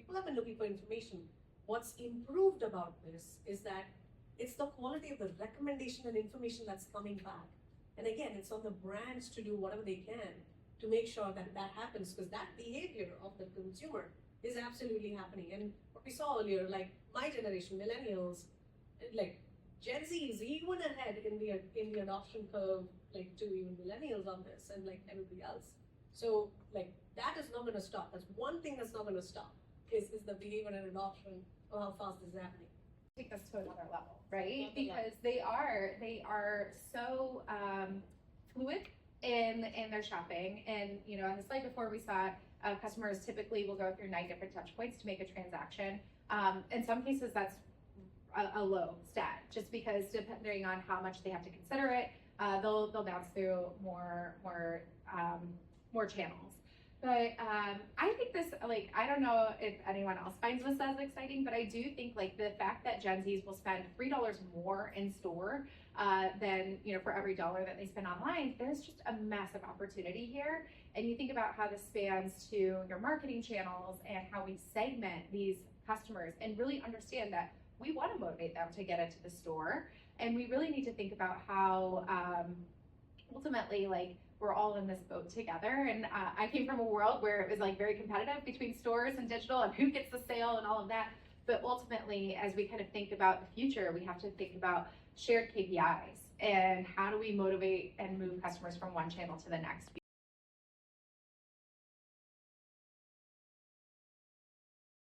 people have been looking for information. What's improved about this is that it's the quality of the recommendation and information that's coming back. And again, it's on the brands to do whatever they can to make sure that that happens, because that behavior of the consumer is absolutely happening. And what we saw earlier, like my generation, millennials, like Gen Z is even ahead in the adoption curve, like to even millennials on this and like everybody else. So like that is not going to stop. That's one thing that's not going to stop is the behavior and adoption of how fast this is happening. Take us to another level, right? Because they are so fluid in their shopping. And you know, on the slide before we saw customers typically will go through 9 different touch points to make a transaction. In some cases, that's a low stat, just because depending on how much they have to consider it, they'll bounce through more channels. But I think this, like, I don't know if anyone else finds this as exciting, but I do think like the fact that Gen Zs will spend $3 more in store than, you know, for every dollar that they spend online, there's just a massive opportunity here. And you think about how this spans to your marketing channels and how we segment these customers and really understand that we want to motivate them to get into the store. And we really need to think about how ultimately, like, we're all in this boat together. And I came from a world where it was like very competitive between stores and digital and who gets the sale and all of that. But ultimately, as we kind of think about the future, we have to think about shared KPIs and how do we motivate and move customers from one channel to the next.